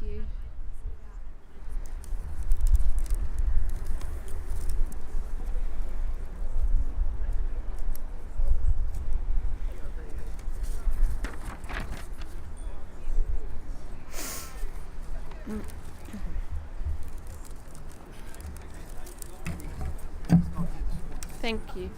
you. Thank you.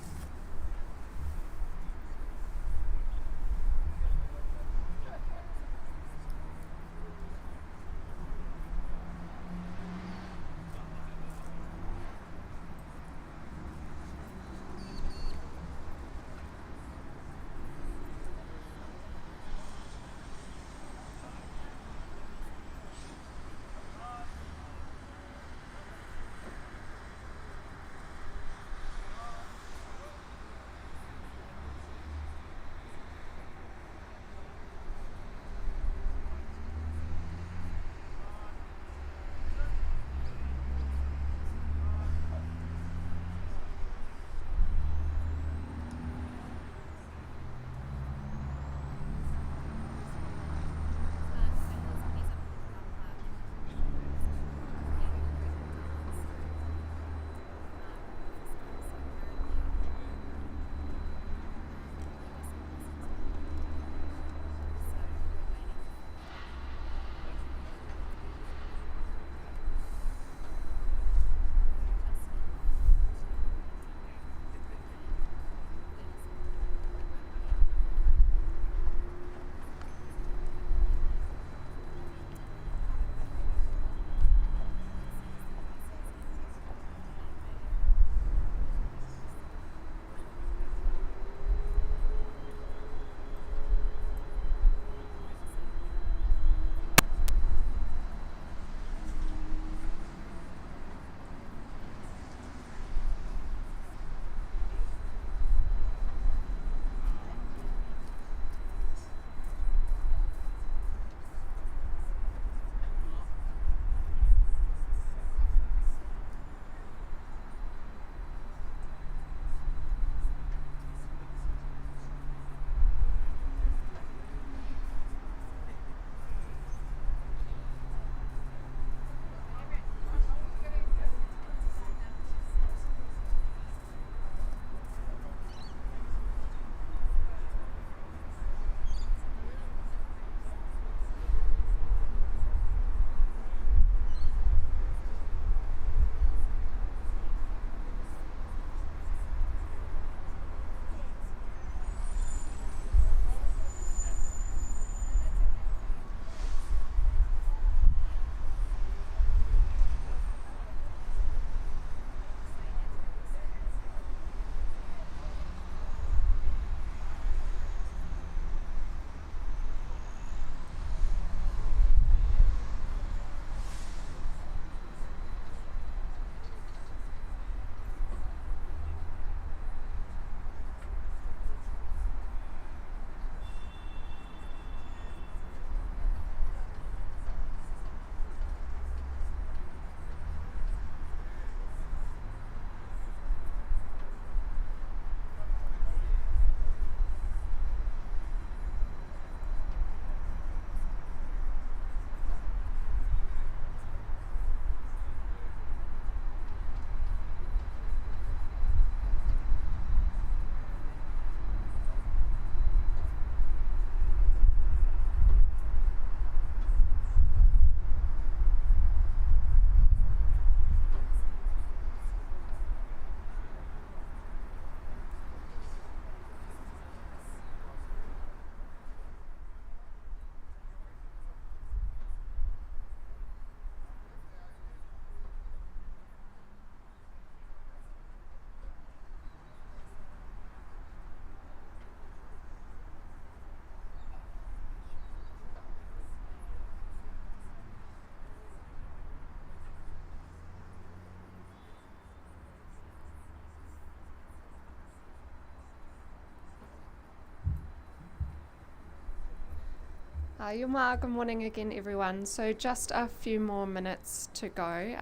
Yuma, good morning again, everyone. So just a few more minutes to go.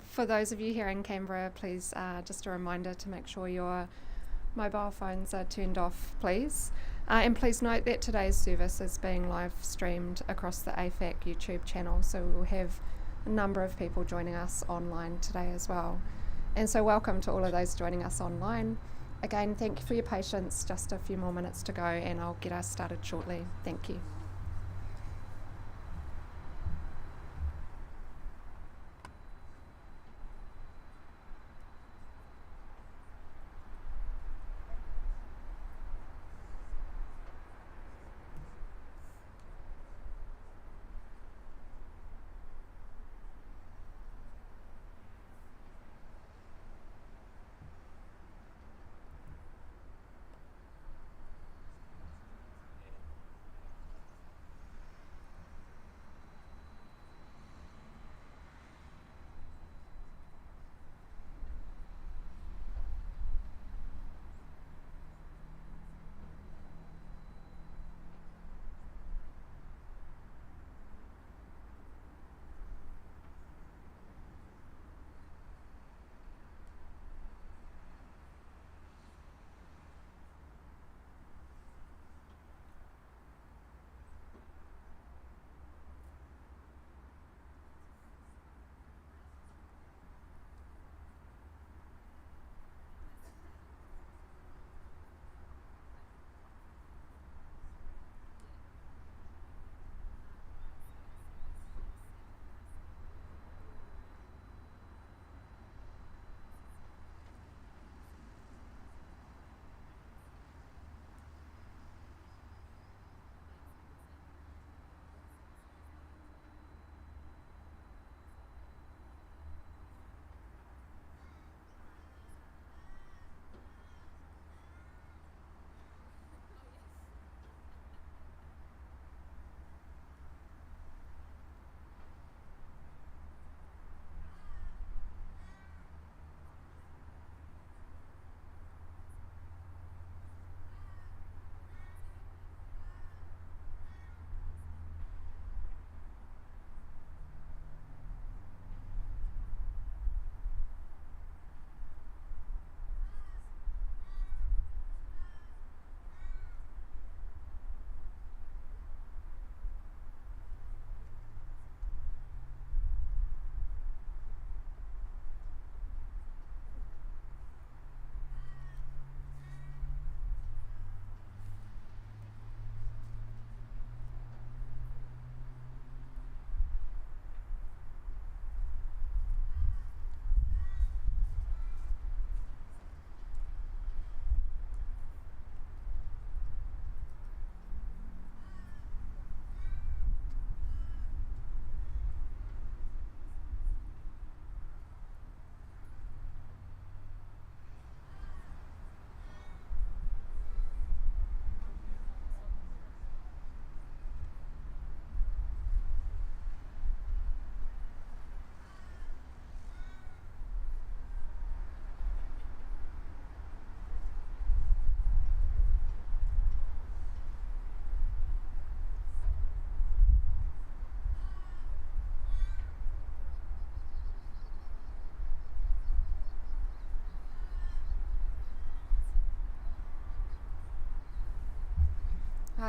For those of you here in Canberra, please, just a reminder to make sure your mobile phones are turned off, please. And please note that today's service is being live streamed across the AFAC YouTube channel, so we will have a number of people joining us online today as well. And so welcome to all of those joining us online. Again, thank you for your patience. Just a few more minutes to go and I'll get us started shortly. Thank you.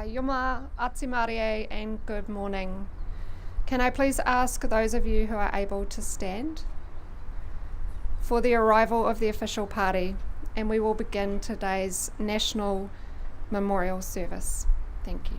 Yuma, ati marie, and good morning. Can I please ask those of you who are able to stand for the arrival of the official party, and we will begin today's National Memorial Service. Thank you.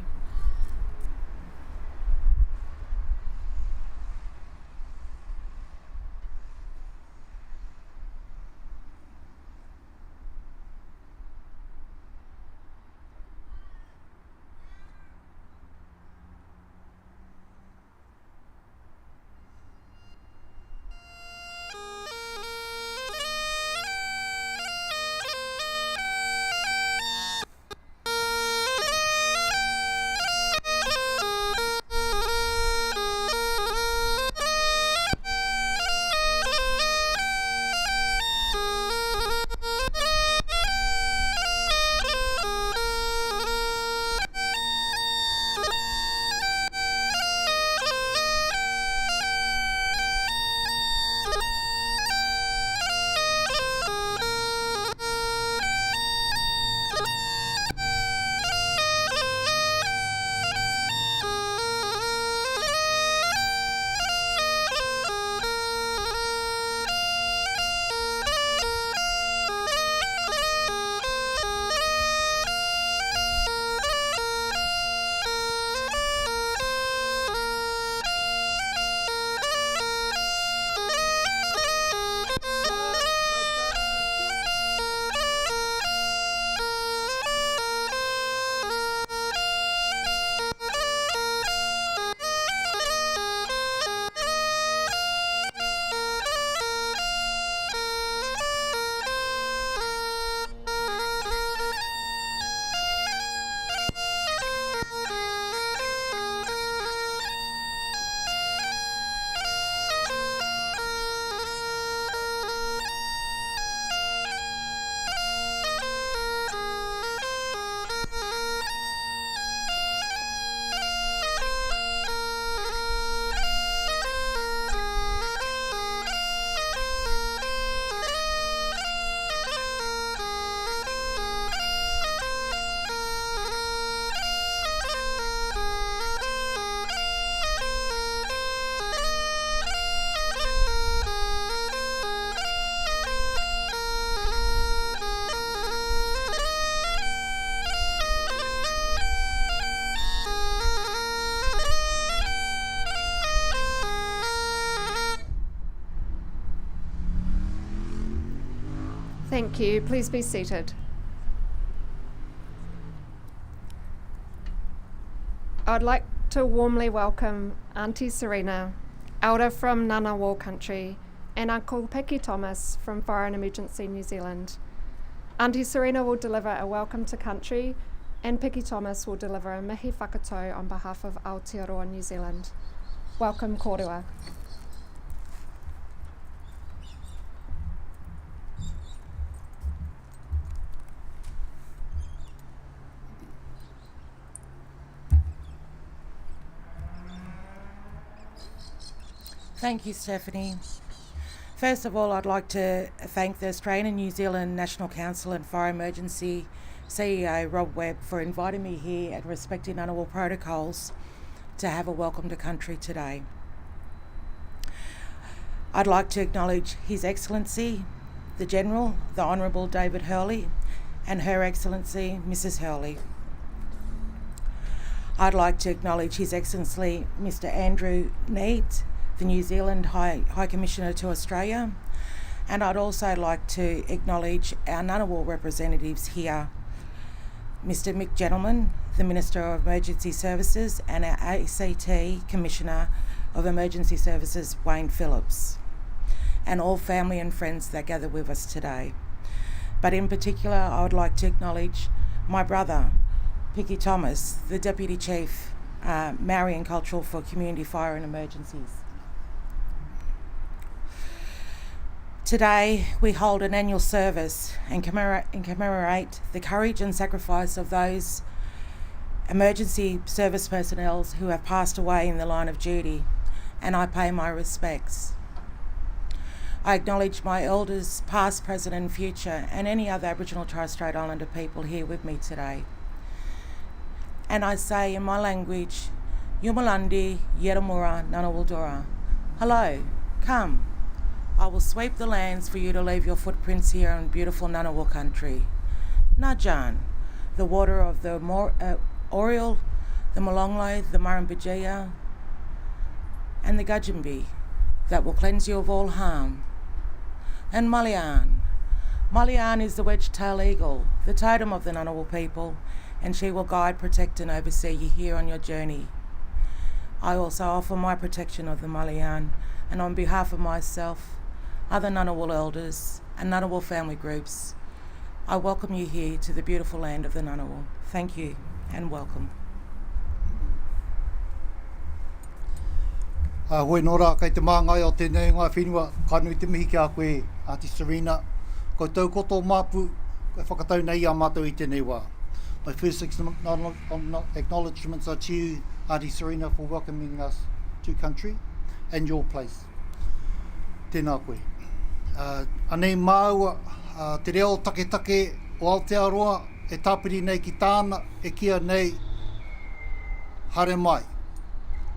Thank you. Please be seated. I'd like to warmly welcome Auntie Serena, Elder from Ngunnawal country, and Uncle Piki Thomas from Fire and Emergency New Zealand. Auntie Serena will deliver a welcome to country, and Piki Thomas will deliver a mihi whakatau on behalf of Aotearoa New Zealand. Welcome, kōrua. Thank you, Stephanie. First of all, I'd like to thank the Australian and New Zealand National Council and Fire Emergency CEO Rob Webb for inviting me here and respecting Ngunnawal protocols to have a welcome to country today. I'd like to acknowledge His Excellency, the General, the Honourable David Hurley, and Her Excellency, Mrs. Hurley. I'd like to acknowledge His Excellency, Mr. Andrew Neate, the New Zealand High Commissioner to Australia, and I'd also like to acknowledge our Ngunnawal representatives here, Mr. Mick Gentleman, the Minister of Emergency Services, and our ACT Commissioner of Emergency Services, Wayne Phillips, and all family and friends that gather with us today. But in particular, I would like to acknowledge my brother, Piki Thomas, the Deputy Chief, Maori and Cultural for Community Fire and Emergencies. Today, we hold an annual service and commemorate the courage and sacrifice of those emergency service personnel who have passed away in the line of duty, and I pay my respects. I acknowledge my elders, past, present and future, and any other Aboriginal and Torres Strait Islander people here with me today. And I say in my language, Yumalandi, Yeramura, Ngunnawal. Hello, come. I will sweep the lands for you to leave your footprints here in beautiful Ngunnawal country. Najan, the water of the Oriole, the Molonglo, the Murrumbidgee, and the Gudgeonby, that will cleanse you of all harm. And Mullian. Mullian is the wedge-tailed eagle, the totem of the Ngunnawal people, and she will guide, protect and oversee you here on your journey. I also offer my protection of the Mullian, and on behalf of myself, other Ngunnawal elders and Ngunnawal family groups, I welcome you here to the beautiful land of the Ngunnawal. Thank you and welcome. Hoi nora, kei te māngai o tēnei ngā whenua, ka nui te mihi ki a koe, Auntie Serena. Ko tau koto māpu, koe whakatau nei a mātou i tēnei wā. My first acknowledgements are to you, Auntie Serena, for welcoming us to country and your place. Tēnā koe. Anei māua, te reo take o Aotearoa, e tāpiri nei ki tāna, e kia nei, haere mai.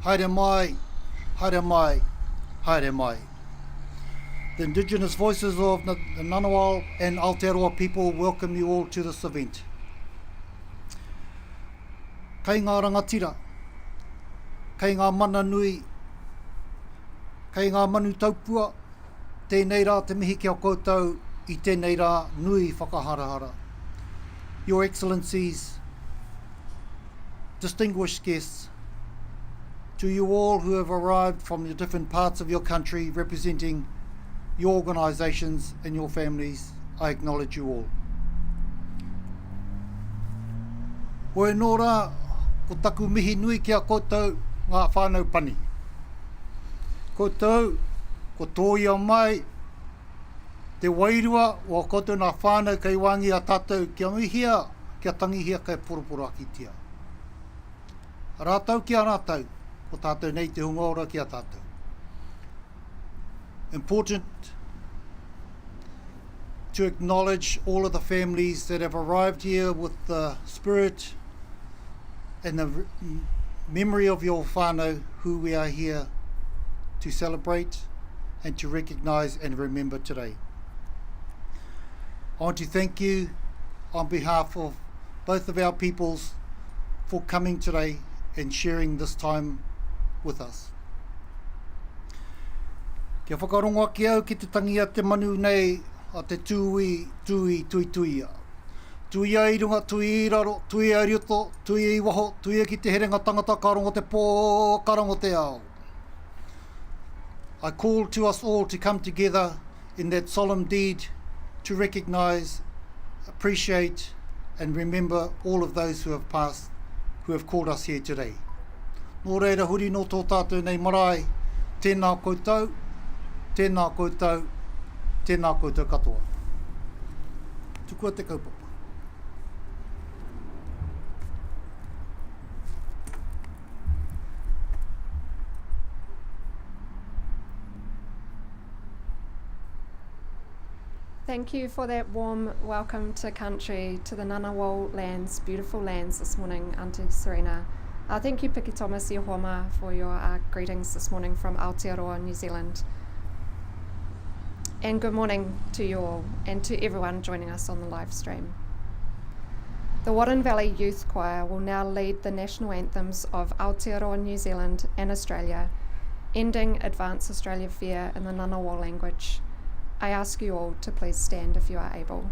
Haere mai, haere mai, haere mai. The Indigenous voices of the Ngunnawal and Aotearoa people welcome you all to this event. Kei ngā rangatira, kei ngā mana nui, kei ngā manu taupua, tēnei rā te mihi kia koutou i tēnei rā nui whakaharahara. Your Excellencies, distinguished guests, to you all who have arrived from the different parts of your country representing your organisations and your families, I acknowledge you all. Koe nō rā, ko taku mihi nui kia koutou ngā whānau pani. Koutou, ko tōia mai, te wairua o koutou ngā whānau kei wangi a tātou kia mihia, kia tangihia kei poroporo akitia. Rātau kia rātau, ko tātou nei te hunga ora kia tātou. Important to acknowledge all of the families that have arrived here with the spirit and the memory of your whānau who we are here to celebrate and to recognise and remember today. I want to thank you on behalf of both of our peoples for coming today and sharing this time with us. Kia whakarongo ki au ki te tangia te manu nei a te tui tui. Tui ai runga, tui i raro, tui ai rioto, tui i waho, tui ki te herenga tangata karongo te pō, karongo te ao. I call to us all to come together in that solemn deed to recognise, appreciate and remember all of those who have passed, who have called us here today. Nō reira huri no tō tātou nei marae, tēnā koutou, tēnā koutou, tēnā koutou katoa. Tukua te kaupapa. Thank you for that warm welcome to country, to the Ngunnawal lands, beautiful lands this morning, Auntie Serena. Thank you, Piki Thomas i Homa, for your greetings this morning from Aotearoa, New Zealand. And good morning to you all and to everyone joining us on the live stream. The Wadden Valley Youth Choir will now lead the national anthems of Aotearoa, New Zealand and Australia, ending Advance Australia Fair in the Ngunnawal language. I ask you all to please stand if you are able.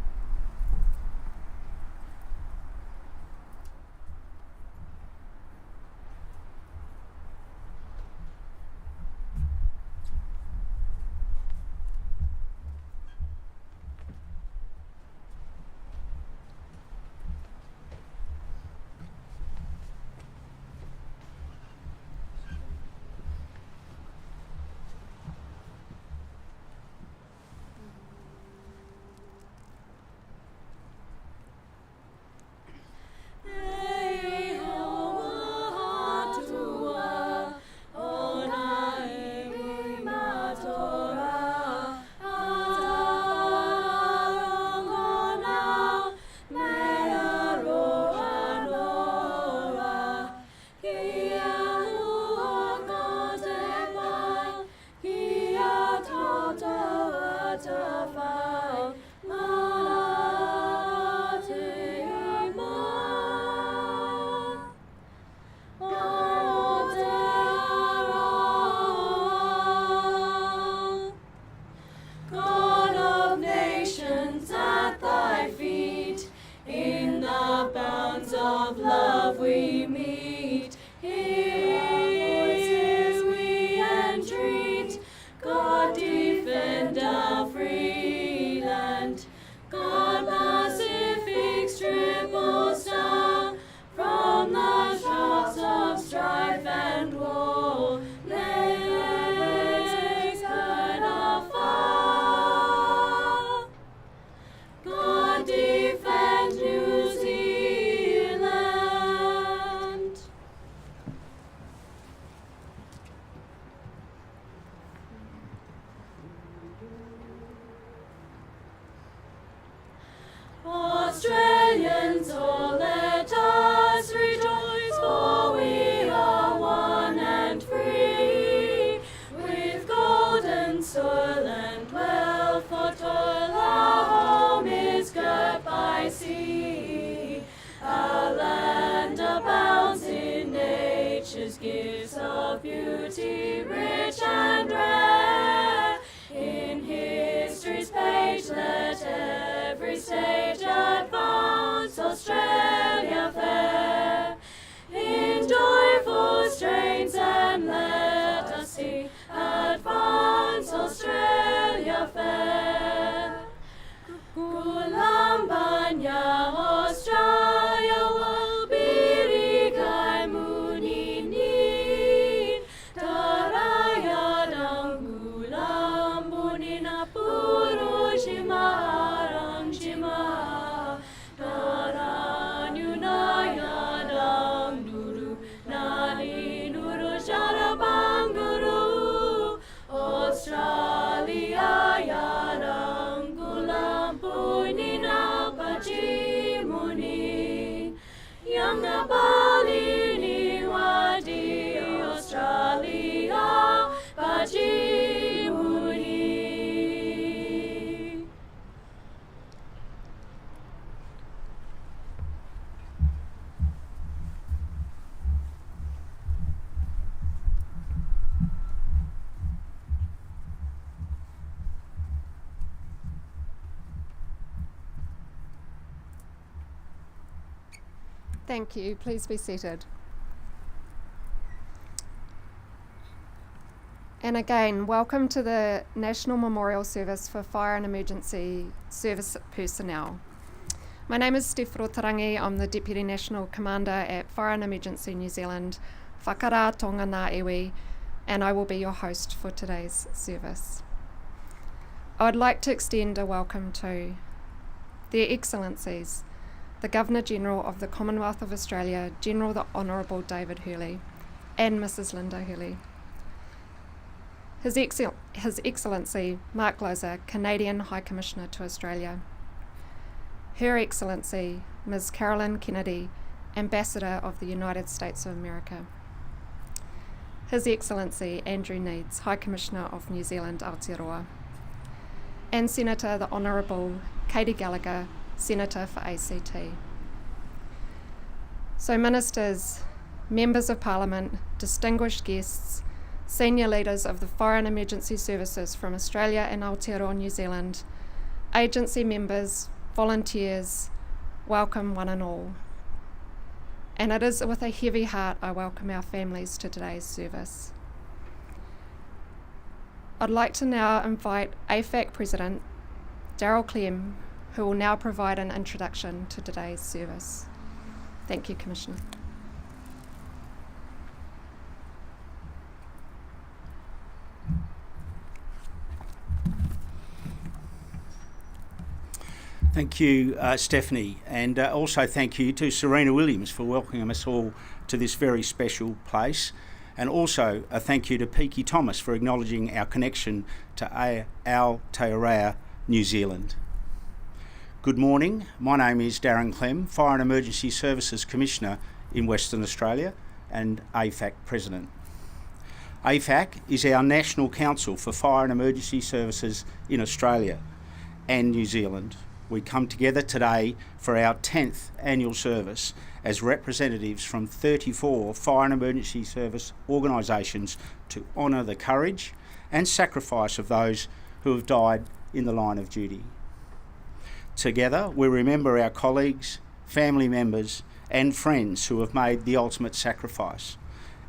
Australians, oh let us rejoice, for we are one and free, with golden soil and wealth for toil. Our home is girt by sea, our land abounds in nature's gifts of beauty, rich and rare. In history's page let every stage advance Australia fair, in joyful strains, and let us sing Advance Australia fair. Kulambanya Australia will be kai muninin, taraya dangulambunina puru shimarang shima, naranyunaya dangduru nani nuru sharaba. Thank you. Please be seated. And again, welcome to the National Memorial Service for Fire and Emergency Service personnel. My name is Steph Rotarangi. I'm the Deputy National Commander at Fire and Emergency New Zealand, Whakara Tonga Ngā Iwi, and I will be your host for today's service. I would like to extend a welcome to Their Excellencies, the Governor-General of the Commonwealth of Australia, General the Honourable David Hurley, and Mrs Linda Hurley. His Excellency Mark Loser, Canadian High Commissioner to Australia. Her Excellency Ms Carolyn Kennedy, Ambassador of the United States of America. His Excellency Andrew Needs, High Commissioner of New Zealand, Aotearoa. And Senator the Honourable Katie Gallagher, Senator for ACT. So Ministers, Members of Parliament, distinguished guests, senior leaders of the Fire and Emergency Services from Australia and Aotearoa, New Zealand, agency members, volunteers, welcome one and all. And it is with a heavy heart I welcome our families to today's service. I'd like to now invite AFAC President Daryl Clem, who will now provide an introduction to today's service. Thank you, Commissioner. Thank you, Stephanie, and also thank you to Serena Williams for welcoming us all to this very special place, and also a thank you to Peaky Thomas for acknowledging our connection to Aotearoa, New Zealand. Good morning, my name is Darren Clem, Fire and Emergency Services Commissioner in Western Australia and AFAC President. AFAC is our National Council for Fire and Emergency Services in Australia and New Zealand. We come together today for our 10th annual service as representatives from 34 fire and emergency service organisations to honour the courage and sacrifice of those who have died in the line of duty. Together, we remember our colleagues, family members and friends who have made the ultimate sacrifice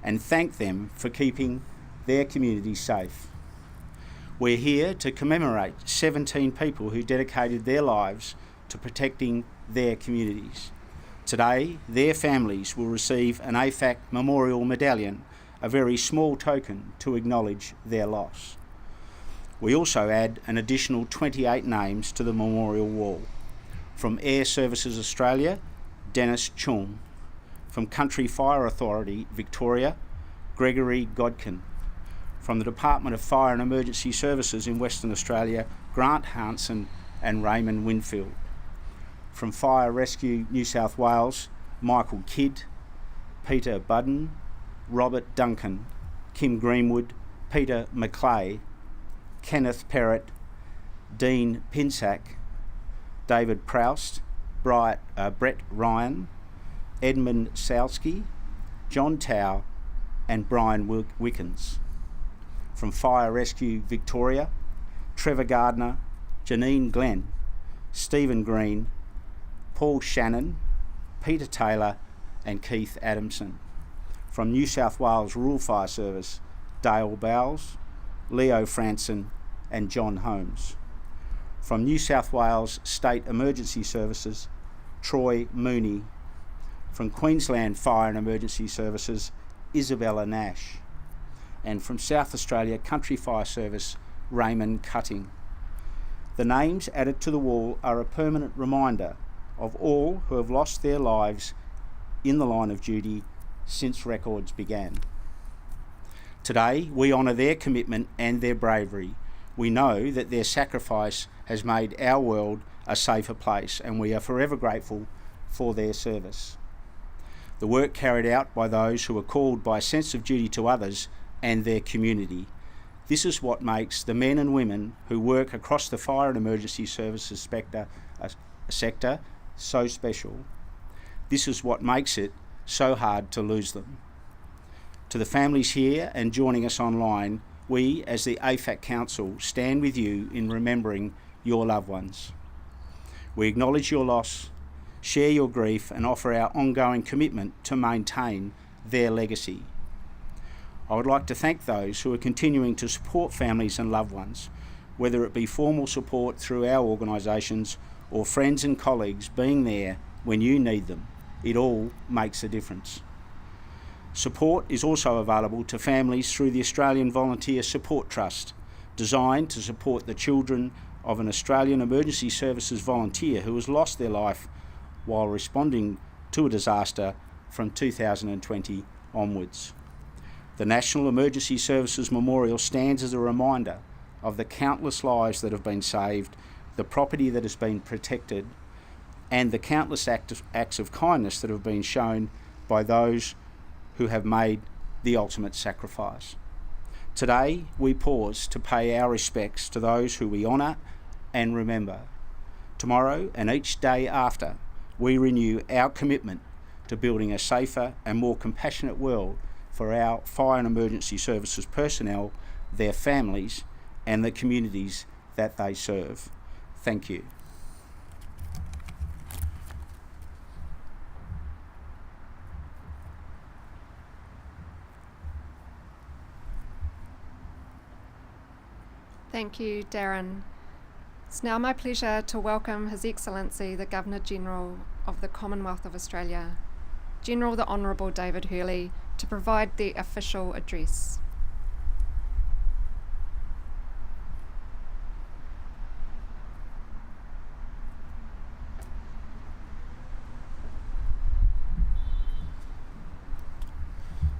and thank them for keeping their communities safe. We're here to commemorate 17 people who dedicated their lives to protecting their communities. Today, their families will receive an AFAC Memorial Medallion, a very small token to acknowledge their loss. We also add an additional 28 names to the memorial wall. From Air Services Australia, Dennis Chung. From Country Fire Authority, Victoria, Gregory Godkin. From the Department of Fire and Emergency Services in Western Australia, Grant Hansen and Raymond Winfield. From Fire Rescue New South Wales, Michael Kidd, Peter Budden, Robert Duncan, Kim Greenwood, Peter McClay, Kenneth Perrott, Dean Pinsack, David Proust, Brett Ryan, Edmund Salsky, John Tao and Brian Wickens. From Fire Rescue Victoria, Trevor Gardner, Janine Glenn, Stephen Green, Paul Shannon, Peter Taylor and Keith Adamson. From New South Wales Rural Fire Service, Dale Bowles, Leo Franson and John Holmes. From New South Wales State Emergency Services, Troy Mooney. From Queensland Fire and Emergency Services, Isabella Nash. And from South Australia Country Fire Service, Raymond Cutting. The names added to the wall are a permanent reminder of all who have lost their lives in the line of duty since records began. Today, we honour their commitment and their bravery. We know that their sacrifice has made our world a safer place, and we are forever grateful for their service. The work carried out by those who are called by a sense of duty to others and their community. This is what makes the men and women who work across the fire and emergency services sector so special. This is what makes it so hard to lose them. To the families here and joining us online, we as the AFAC Council stand with you in remembering your loved ones. We acknowledge your loss, share your grief and offer our ongoing commitment to maintain their legacy. I would like to thank those who are continuing to support families and loved ones, whether it be formal support through our organisations or friends and colleagues being there when you need them. It all makes a difference. Support is also available to families through the Australian Volunteer Support Trust, designed to support the children of an Australian Emergency Services volunteer who has lost their life while responding to a disaster from 2020 onwards. The National Emergency Services Memorial stands as a reminder of the countless lives that have been saved, the property that has been protected, and the countless acts of kindness that have been shown by those who have made the ultimate sacrifice. Today, we pause to pay our respects to those who we honour and remember. Tomorrow and each day after, we renew our commitment to building a safer and more compassionate world for our fire and emergency services personnel, their families, and the communities that they serve. Thank you. Thank you, Darren. It's now my pleasure to welcome His Excellency the Governor-General of the Commonwealth of Australia, General the Honourable David Hurley, to provide the official address.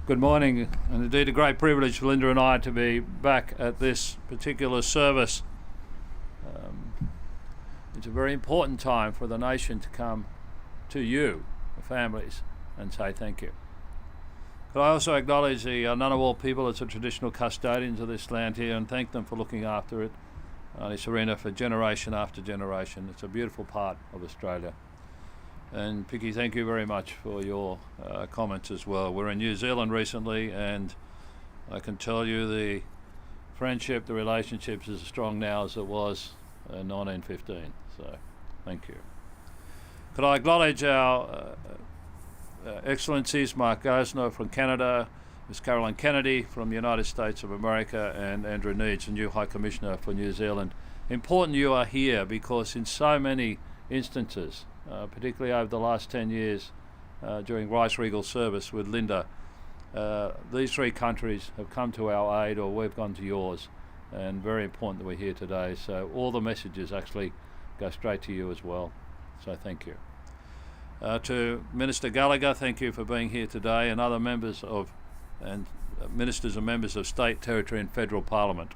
Good morning, and indeed a great privilege for Linda and I to be back at this particular service. It's a very important time for the nation to come to you, the families, and say thank you. Could I also acknowledge the Ngunnawal people as the traditional custodians of this land here and thank them for looking after it, this arena, for generation after generation. It's a beautiful part of Australia. And Picky, thank you very much for your comments as well. We're in New Zealand recently, and I can tell you the friendship, the relationships is as strong now as it was in 1915. So, thank you. Could I acknowledge our Excellencies Mark Gosner from Canada, Ms. Caroline Kennedy from the United States of America, and Andrew Needs, the new High Commissioner for New Zealand. Important you are here because in so many instances, particularly over the last 10 years during Rice Regal service with Linda, these three countries have come to our aid or we've gone to yours, and very important that we're here today. So all the messages actually go straight to you as well. So thank you. To Minister Gallagher, thank you for being here today, and other members of ministers and members of state, territory and federal parliament.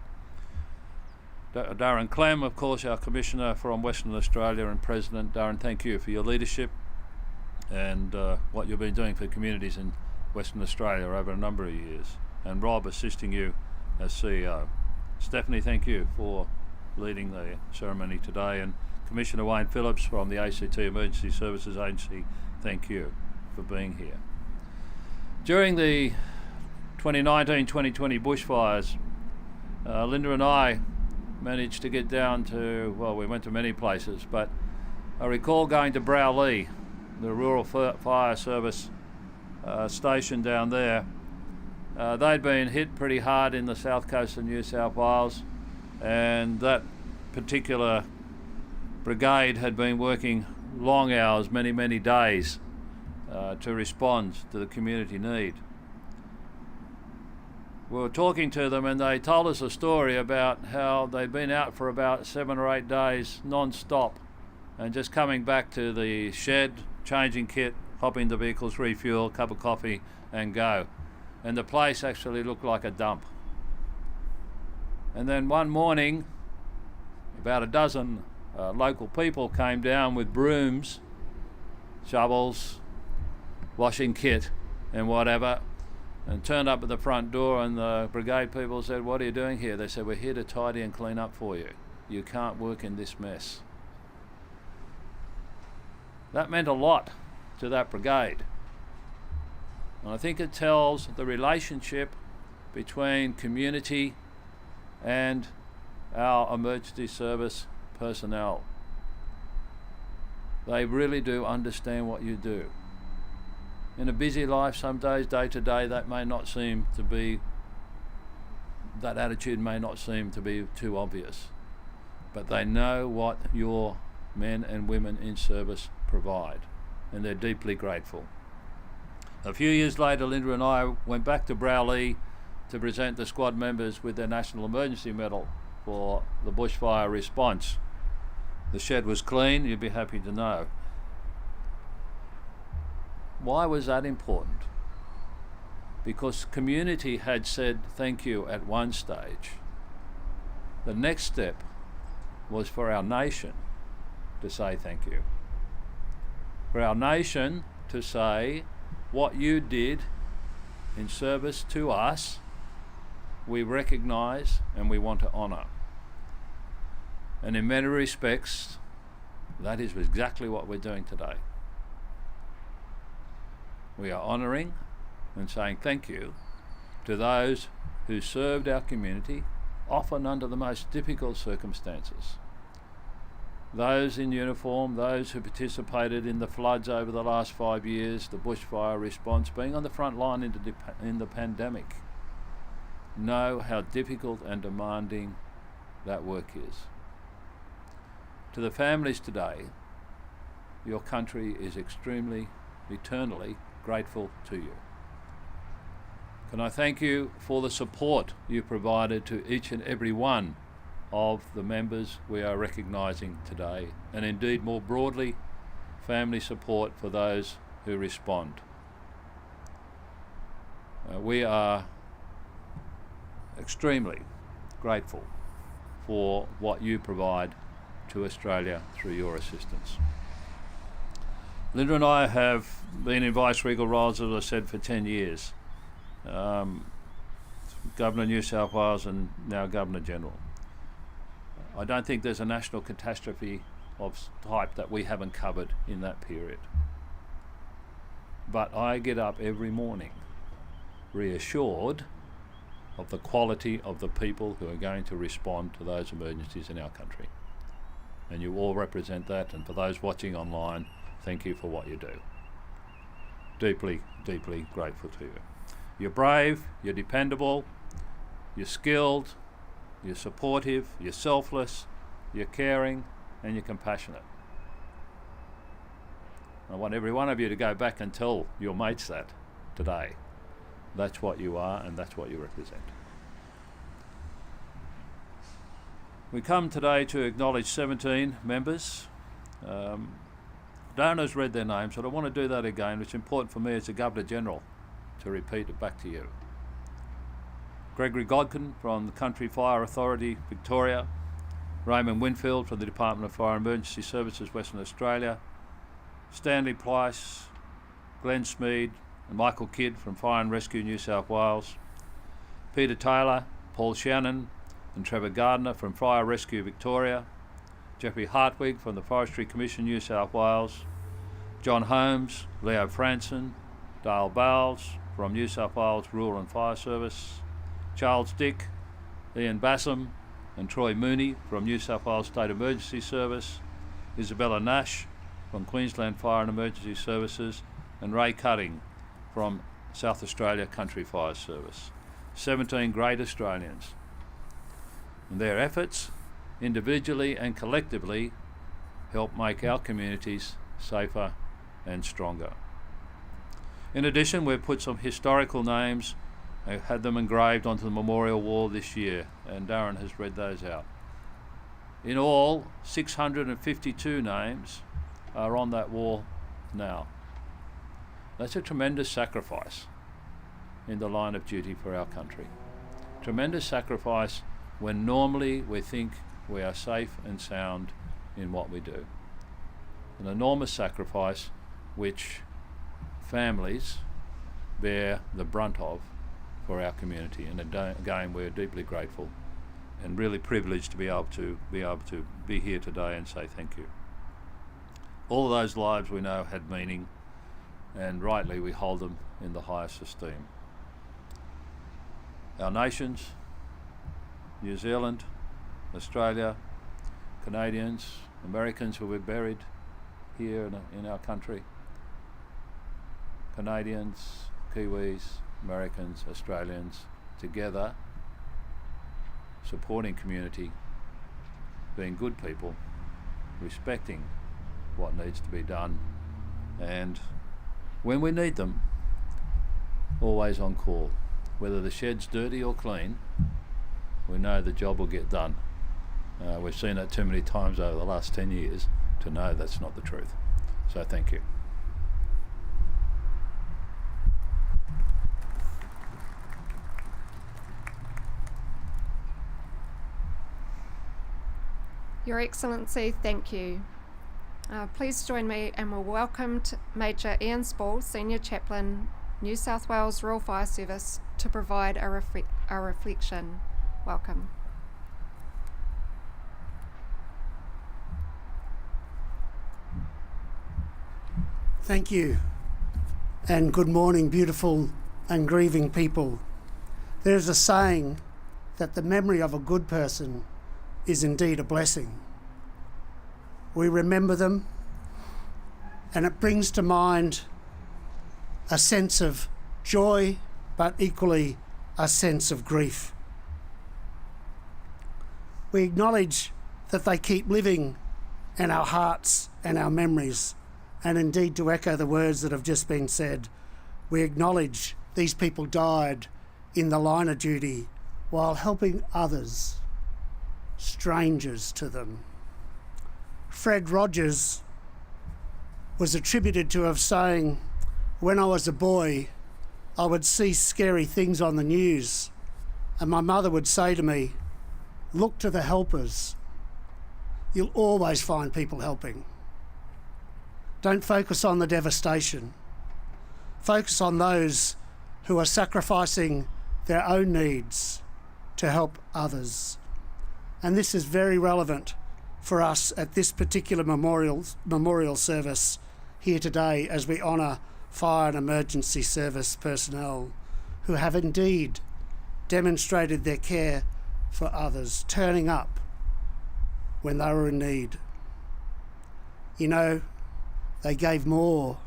Darren Clem, of course, our Commissioner from Western Australia and President. Darren, thank you for your leadership and what you've been doing for communities in Western Australia over a number of years. And Rob assisting you as CEO. Stephanie, thank you for leading the ceremony today. And Commissioner Wayne Phillips from the ACT Emergency Services Agency, thank you for being here. During the 2019-2020 bushfires, Linda and I managed to get down to, well, we went to many places, but I recall going to Browlee, the Rural Fire Service station down there. They'd been hit pretty hard in the south coast of New South Wales, and that particular brigade had been working long hours, many days, to respond to the community need. We were talking to them and they told us a story about how they'd been out for about 7 or 8 days non-stop and just coming back to the shed, changing kit, hopping the vehicles, refuel, cup of coffee and go. And the place actually looked like a dump. And then one morning, about a dozen local people came down with brooms, shovels, washing kit and whatever, and turned up at the front door, and the brigade people said, "What are you doing here?" They said, "We're here to tidy and clean up for you. You can't work in this mess." That meant a lot to that brigade. And I think it tells the relationship between community and our emergency service personnel. They really do understand what you do. In a busy life, some days, day to day, that attitude may not seem to be too obvious. But they know what your men and women in service provide, and they're deeply grateful. A few years later, Linda and I went back to Browley to present the squad members with their National Emergency Medal for the bushfire response. The shed was clean, you'd be happy to know. Why was that important? Because community had said thank you at one stage. The next step was for our nation to say thank you. For our nation to say what you did in service to us, we recognise and we want to honour. And in many respects, that is exactly what we're doing today. We are honouring and saying thank you to those who served our community, often under the most difficult circumstances. Those in uniform, those who participated in the floods over the last 5 years, the bushfire response, being on the front line in the pandemic, know how difficult and demanding that work is. To the families today, your country is extremely, eternally grateful to you. Can I thank you for the support you provided to each and every one of the members we are recognising today, and indeed more broadly, family support for those who respond. We are extremely grateful for what you provide to Australia through your assistance. Linda and I have been in vice-regal roles, as I said, for 10 years. Governor of New South Wales and now Governor-General. I don't think there's a national catastrophe of type that we haven't covered in that period. But I get up every morning reassured of the quality of the people who are going to respond to those emergencies in our country. And you all represent that, and for those watching online, thank you for what you do. Deeply, deeply grateful to you. You're brave, you're dependable, you're skilled, you're supportive, you're selfless, you're caring, and you're compassionate. I want every one of you to go back and tell your mates that today. That's what you are and that's what you represent. We come today to acknowledge 17 members. Donors read their names, but I want to do that again. It's important for me as the Governor-General to repeat it back to you. Gregory Godkin from the Country Fire Authority, Victoria. Raymond Winfield from the Department of Fire and Emergency Services, Western Australia. Stanley Price, Glenn Smead and Michael Kidd from Fire and Rescue, New South Wales. Peter Taylor, Paul Shannon and Trevor Gardner from Fire Rescue Victoria. Jeffrey Hartwig from the Forestry Commission, New South Wales. John Holmes, Leo Franson, Dale Bowles from New South Wales Rural and Fire Service. Charles Dick, Ian Bassam and Troy Mooney from New South Wales State Emergency Service. Isabella Nash from Queensland Fire and Emergency Services, and Ray Cutting from South Australia Country Fire Service. 17 great Australians. And their efforts, individually and collectively, help make our communities safer and stronger. In addition, we've put some historical names, had them engraved onto the memorial wall this year, and Darren has read those out. In all, 652 names are on that wall now. That's a tremendous sacrifice in the line of duty for our country. Tremendous sacrifice when normally we think we are safe and sound in what we do. An enormous sacrifice which families bear the brunt of for our community, and again we're deeply grateful and really privileged to be able to be here today and say thank you. All of those lives we know had meaning, and rightly we hold them in the highest esteem. Our nations, New Zealand, Australia, Canadians, Americans who were buried, here in our country. Canadians, Kiwis, Americans, Australians, together, supporting community, being good people, respecting what needs to be done, and when we need them, always on call. Whether the shed's dirty or clean, we know the job will get done. We've seen that too many times over the last 10 years to know that's not the truth. So thank you. Your Excellency, thank you. Please join me and we'll welcome Major Ian Spall, Senior Chaplain, New South Wales Rural Fire Service, to provide a reflection. Welcome. Thank you, and good morning, beautiful and grieving people. There is a saying that the memory of a good person is indeed a blessing. We remember them, and it brings to mind a sense of joy, but equally a sense of grief. We acknowledge that they keep living in our hearts and our memories, and indeed, to echo the words that have just been said, we acknowledge these people died in the line of duty while helping others, strangers to them. Fred Rogers was attributed to have saying, "When I was a boy, I would see scary things on the news, and my mother would say to me, 'Look to the helpers. You'll always find people helping. Don't focus on the devastation. Focus on those who are sacrificing their own needs to help others.'" And this is very relevant for us at this particular memorial service here today, as we honour fire and emergency service personnel who have indeed demonstrated their care for others, turning up when they were in need. You know, they gave more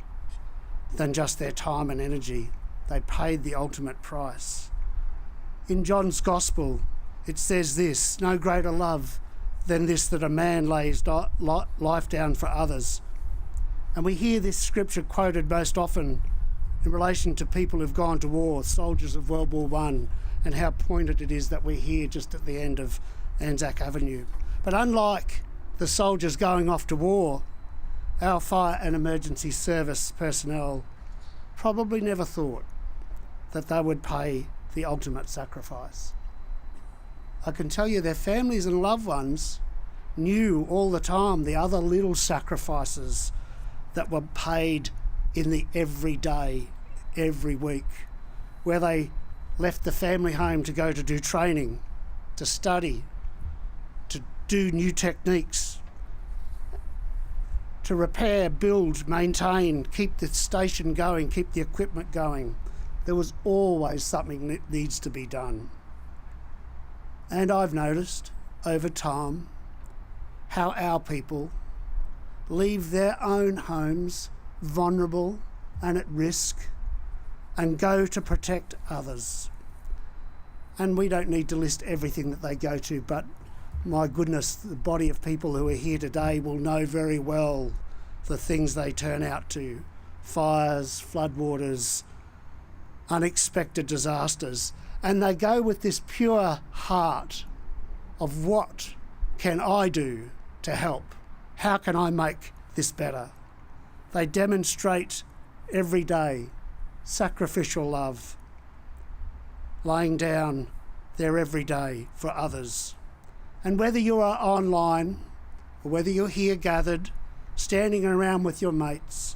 than just their time and energy. They paid the ultimate price. In John's Gospel, it says this: "No greater love than this, that a man lays life down for others." And we hear this scripture quoted most often in relation to people who've gone to war, soldiers of World War I, and how pointed it is that we're here just at the end of ANZAC Avenue. But unlike the soldiers going off to war, our fire and emergency service personnel probably never thought that they would pay the ultimate sacrifice. I can tell you their families and loved ones knew all the time the other little sacrifices that were paid in the everyday, every week, where they left the family home to go to do training, to study, to do new techniques, to repair, build, maintain, keep the station going, keep the equipment going. There was always something that needs to be done. And I've noticed over time how our people leave their own homes vulnerable and at risk and go to protect others. And we don't need to list everything that they go to, but my goodness, the body of people who are here today will know very well the things they turn out to: fires, floodwaters, unexpected disasters. And they go with this pure heart of, what can I do to help? How can I make this better? They demonstrate every day sacrificial love, laying down their everyday for others. And whether you are online or whether you're here gathered, standing around with your mates,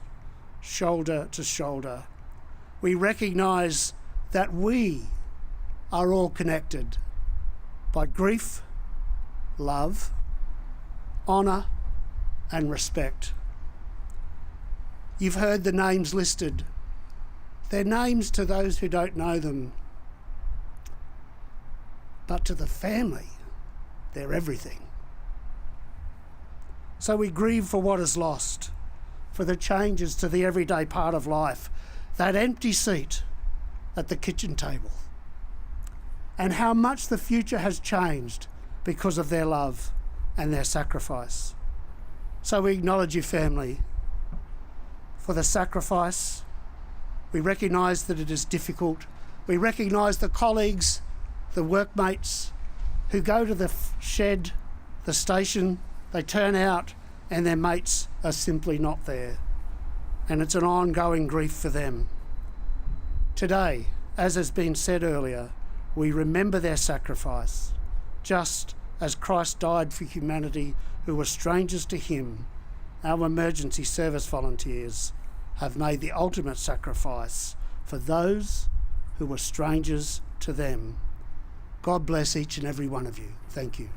shoulder to shoulder, we recognise that we are all connected by grief, love, honour and respect. You've heard the names listed. They're names to those who don't know them, but to the family, they're everything. So we grieve for what is lost. for the changes to the everyday part of life, that empty seat at the kitchen table, and how much the future has changed because of their love and their sacrifice. So we acknowledge you, family, for the sacrifice. We recognise that it is difficult. We recognise the colleagues, the workmates who go to the shed, the station, they turn out and their mates are simply not there. And it's an ongoing grief for them. Today, as has been said earlier, we remember their sacrifice, just as Christ died for humanity who were strangers to him. Our emergency service volunteers have made the ultimate sacrifice for those who were strangers to them. God bless each and every one of you. Thank you.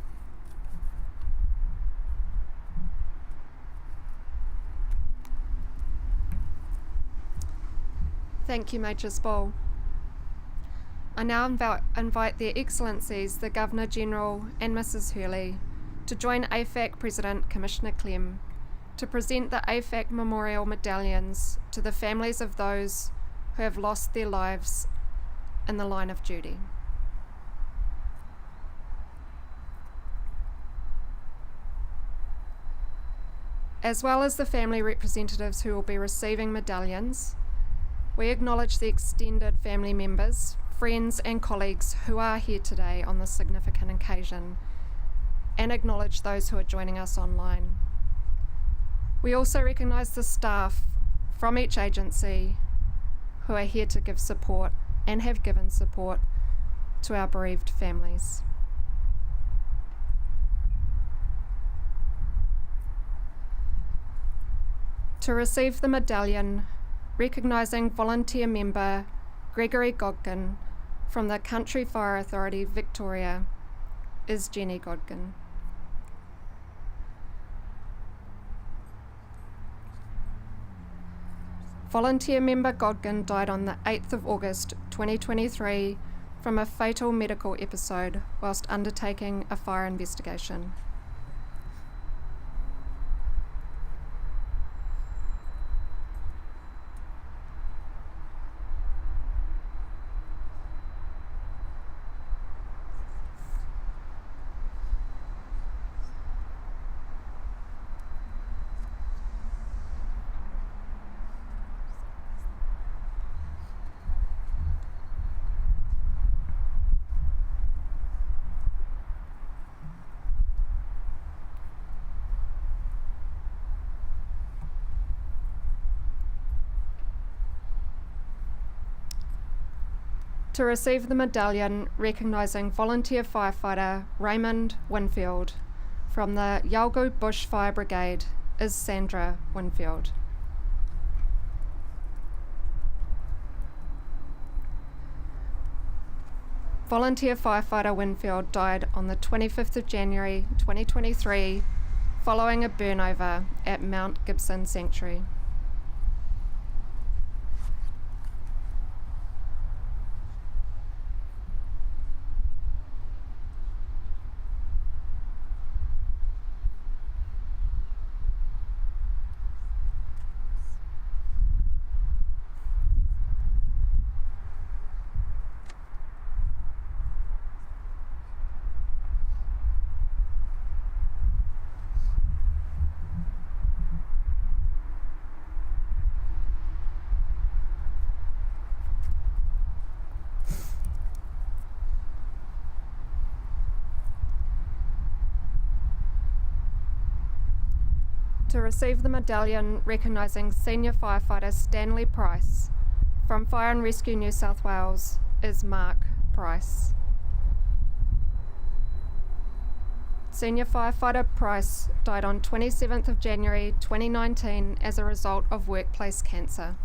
Thank you, Major Spall. I now invite their Excellencies, the Governor-General and Mrs Hurley, to join AFAC President Commissioner Clem to present the AFAC Memorial Medallions to the families of those who have lost their lives in the line of duty. As well as the family representatives who will be receiving medallions, we acknowledge the extended family members, friends and colleagues who are here today on this significant occasion, and acknowledge those who are joining us online. We also recognise the staff from each agency who are here to give support and have given support to our bereaved families. To receive the medallion, recognising volunteer member Gregory Godkin from the Country Fire Authority, Victoria, is Jenny Godkin. Volunteer member Godkin died on the 8th of August 2023 from a fatal medical episode whilst undertaking a fire investigation. To receive the medallion recognising volunteer firefighter Raymond Winfield from the Yalgo Bush Fire Brigade is Sandra Winfield. Volunteer firefighter Winfield died on the 25th of January 2023 following a burnover at Mount Gibson Sanctuary. To receive the medallion recognising Senior Firefighter Stanley Price from Fire and Rescue New South Wales is Mark Price. Senior Firefighter Price died on 27th of January 2019 as a result of workplace cancer.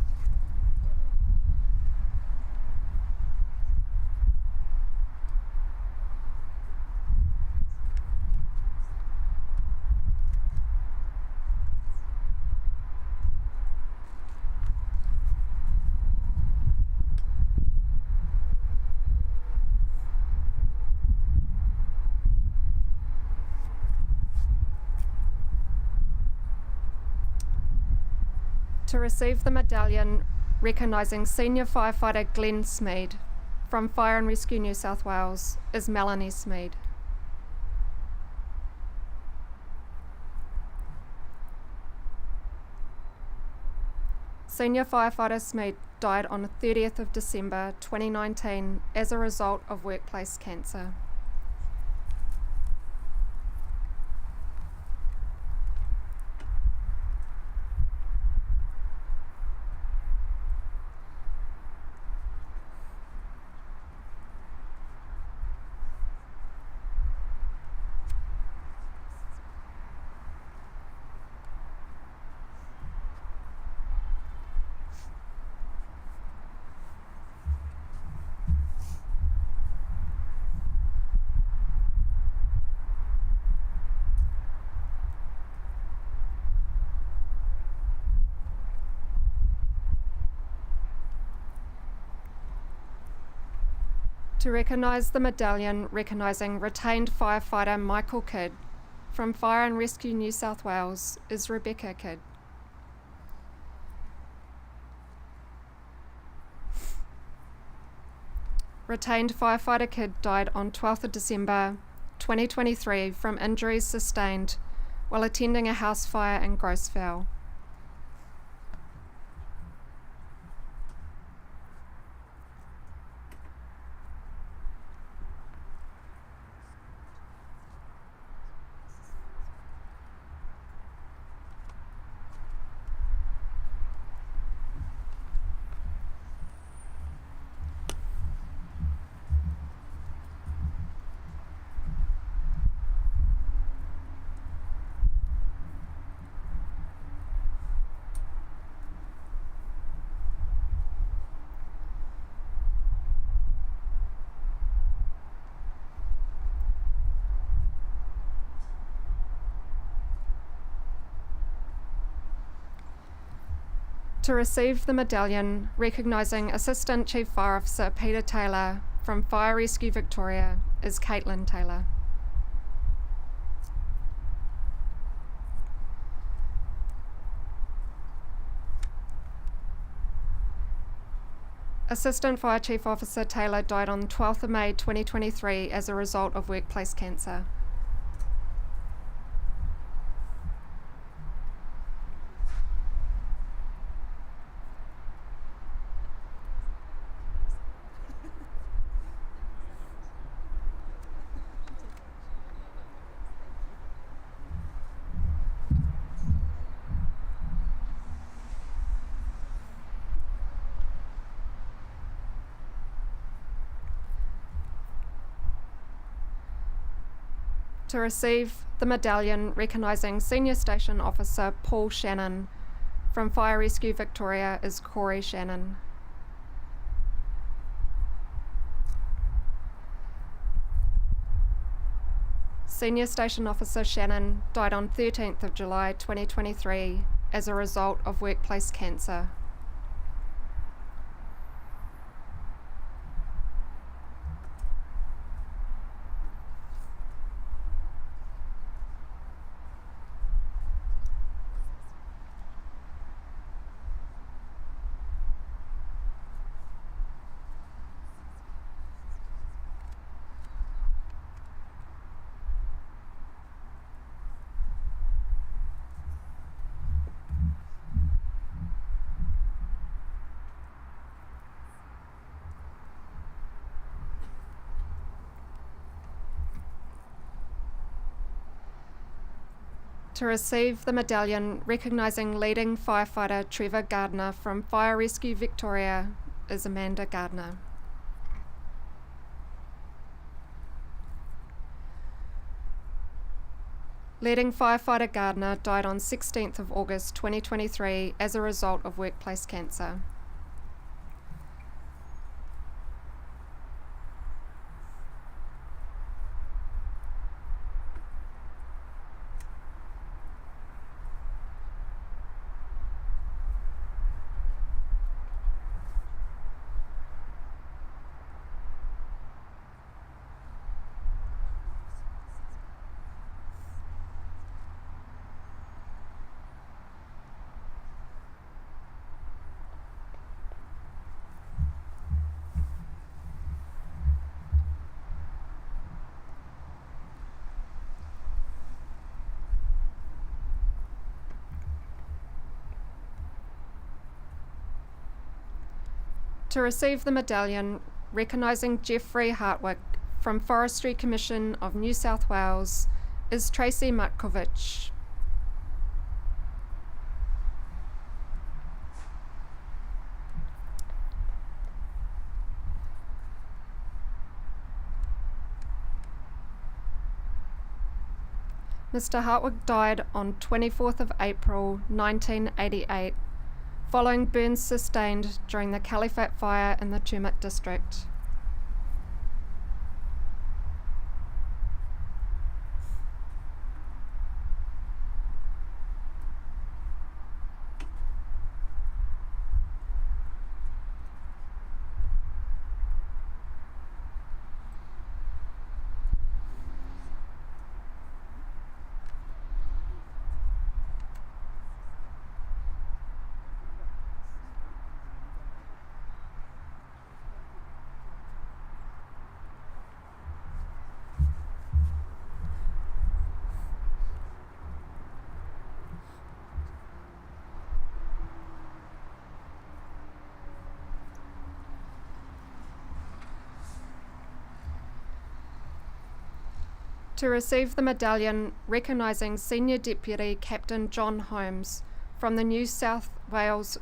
To receive the medallion recognising Senior Firefighter Glenn Smead from Fire and Rescue New South Wales is Melanie Smead. Senior Firefighter Smead died on the 30th of December 2019 as a result of workplace cancer. To recognise the medallion recognising retained firefighter Michael Kidd from Fire and Rescue New South Wales is Rebecca Kidd. Retained firefighter Kidd died on 12th of December 2023 from injuries sustained while attending a house fire in Grosvenor. To receive the medallion recognising Assistant Chief Fire Officer Peter Taylor from Fire Rescue Victoria is Caitlin Taylor. Assistant Fire Chief Officer Taylor died on 12th of May 2023 as a result of workplace cancer. To receive the medallion recognising Senior Station Officer Paul Shannon from Fire Rescue Victoria is Corey Shannon. Senior Station Officer Shannon died on 13th of July 2023 as a result of workplace cancer. To receive the medallion recognising leading firefighter Trevor Gardner from Fire Rescue Victoria is Amanda Gardner. Leading firefighter Gardner died on 16th of August 2023 as a result of workplace cancer. To receive the medallion recognising Jeffrey Hartwick from Forestry Commission of New South Wales is Tracy Matkovich. Mr. Hartwick died on 24th of April 1988 following burns sustained during the Caliphate Fire in the Tumut district. To receive the medallion recognising Senior Deputy Captain John Holmes from the New South Wales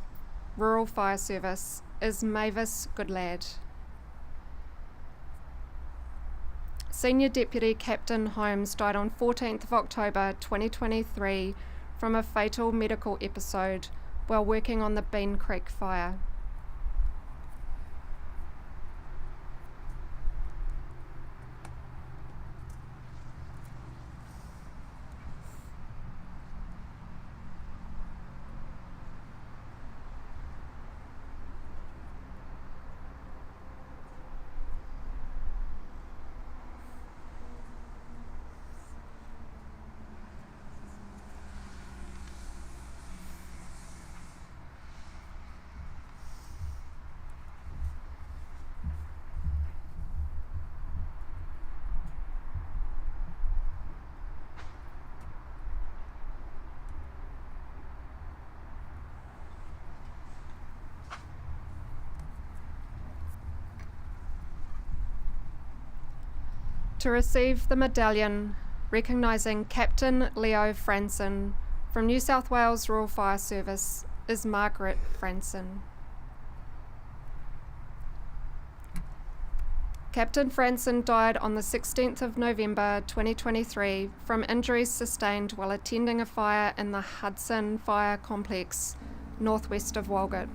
Rural Fire Service is Mavis Goodlad. Senior Deputy Captain Holmes died on 14th of October 2023 from a fatal medical episode while working on the Bean Creek fire. To receive the medallion recognising Captain Leo Franson from New South Wales Rural Fire Service is Margaret Franson. Captain Franson died on the 16th of November 2023 from injuries sustained while attending a fire in the Hudson Fire Complex, northwest of Walgett.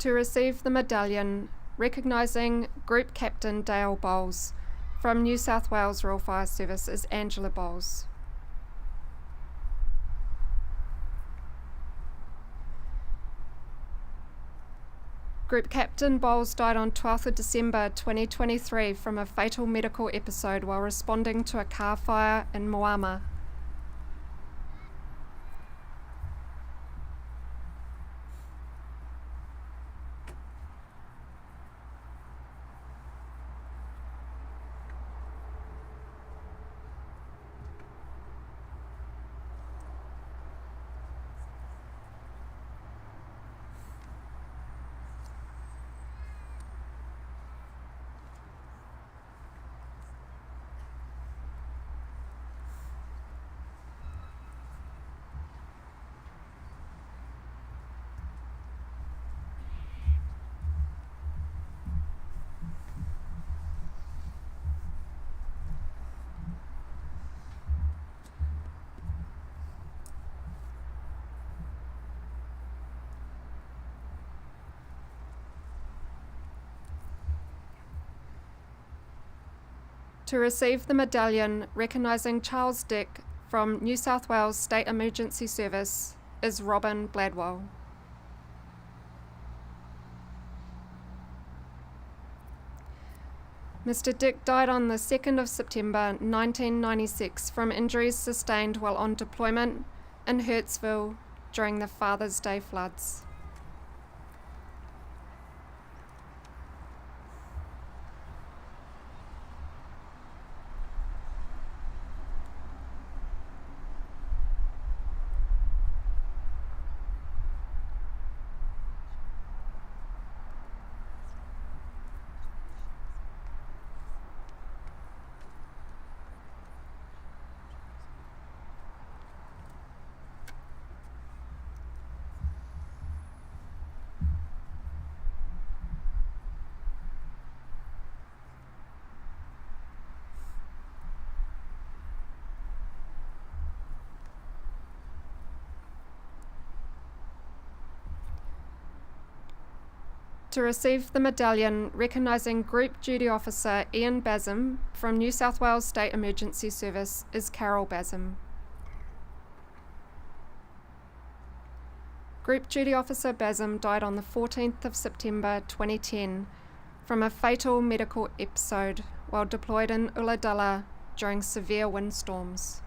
To receive the medallion recognising Group Captain Dale Bowles from New South Wales Rural Fire Service is Angela Bowles. Group Captain Bowles died on 12th of December 2023 from a fatal medical episode while responding to a car fire in Moama. To receive the medallion recognising Charles Dick from New South Wales State Emergency Service is Robin Bladwell. Mr. Dick died on the 2nd of September 1996 from injuries sustained while on deployment in Hurstville during the Father's Day floods. To receive the medallion recognising Group Duty Officer Ian Basem from New South Wales State Emergency Service is Carol Basem. Group Duty Officer Basem died on the 14th of September 2010 from a fatal medical episode while deployed in Ulladulla during severe windstorms.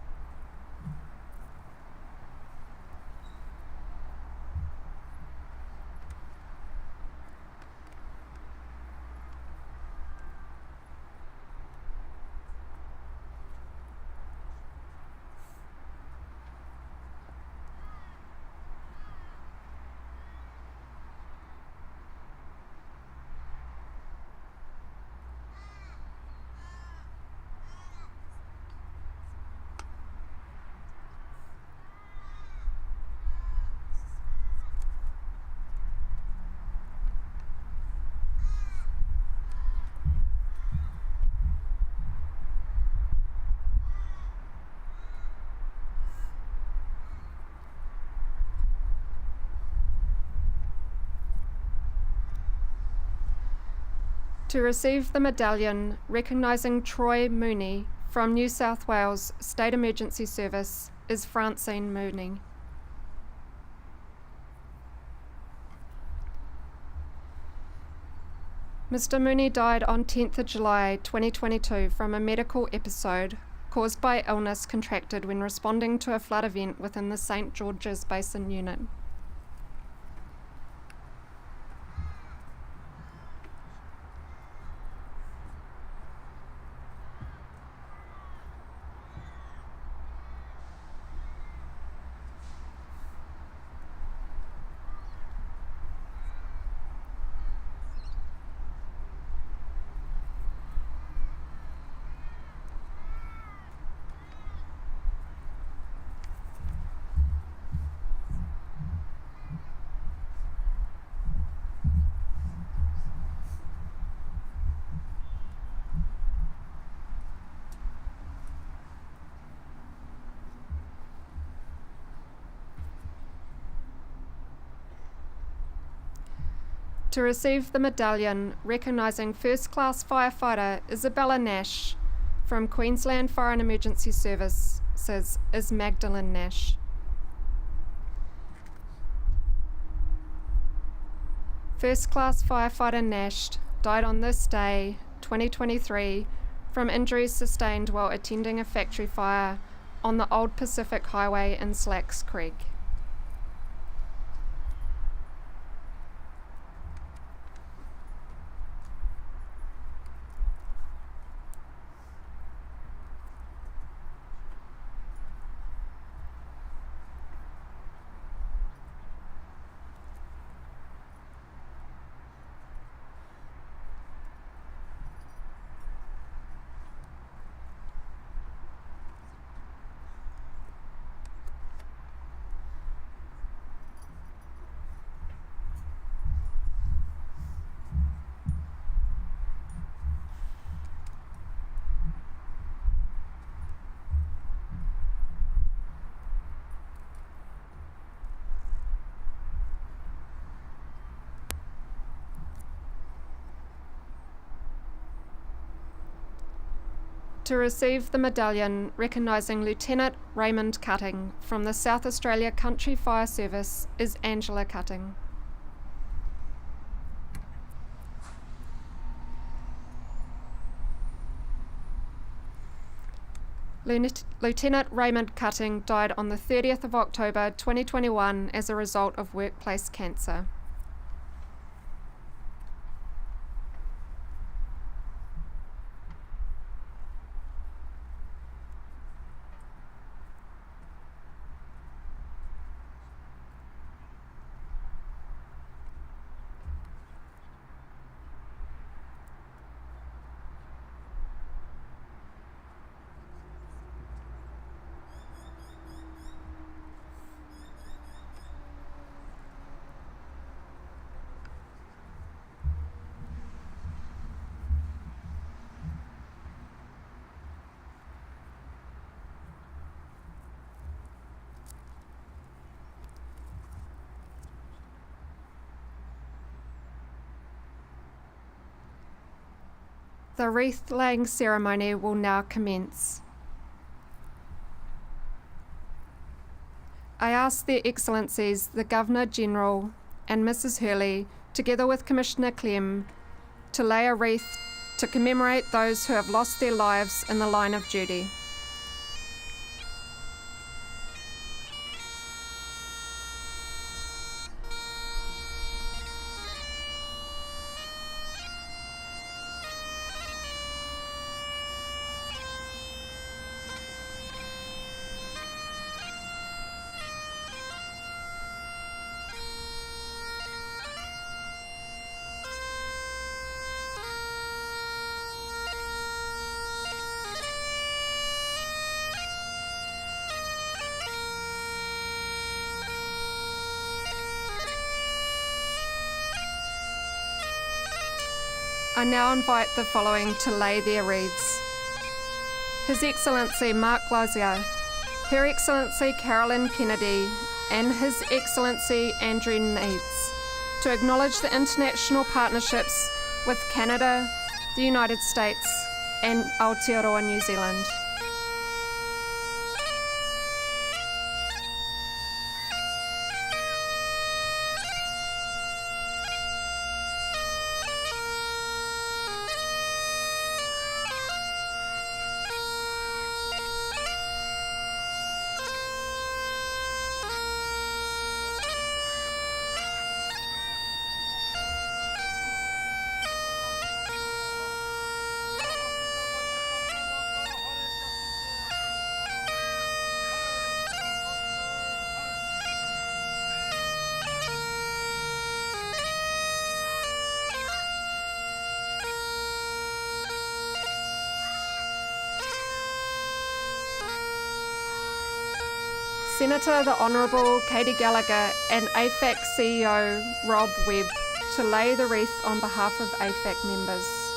To receive the medallion recognising Troy Mooney from New South Wales State Emergency Service is Francine Mooney. Mr. Mooney died on 10th of July 2022 from a medical episode caused by illness contracted when responding to a flood event within the St. George's Basin Unit. To receive the medallion recognising First Class Firefighter Isabella Nash from Queensland Fire and Emergency Services is Magdalene Nash. First Class Firefighter Nash died on this day, 2023, from injuries sustained while attending a factory fire on the Old Pacific Highway in Slacks Creek. To receive the medallion recognising Lieutenant Raymond Cutting from the South Australia Country Fire Service is Angela Cutting. Lieutenant Raymond Cutting died on the 30th of October 2021 as a result of workplace cancer. The wreath laying ceremony will now commence. I ask their Excellencies, the Governor-General and Mrs Hurley, together with Commissioner Clem, to lay a wreath to commemorate those who have lost their lives in the line of duty. I now invite the following to lay their wreaths. His Excellency Mark Glazier, Her Excellency Carolyn Kennedy, and His Excellency Andrew Neitz, to acknowledge the international partnerships with Canada, the United States, and Aotearoa New Zealand. Senator the Honourable Katie Gallagher and AFAC CEO Rob Webb to lay the wreath on behalf of AFAC members.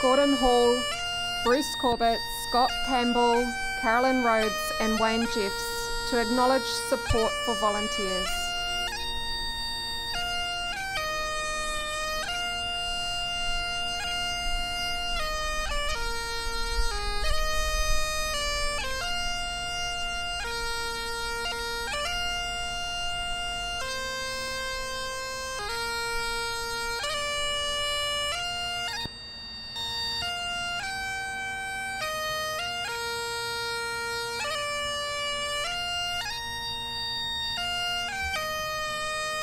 Gordon Hall, Bruce Corbett, Scott Campbell, Carolyn Rhodes and Wayne Jeffs to acknowledge support for volunteers.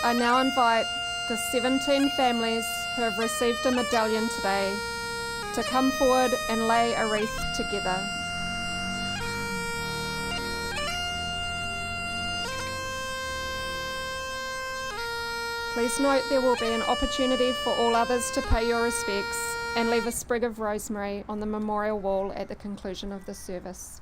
I now invite the 17 families who have received a medallion today to come forward and lay a wreath together. Please note there will be an opportunity for all others to pay your respects and leave a sprig of rosemary on the memorial wall at the conclusion of the service.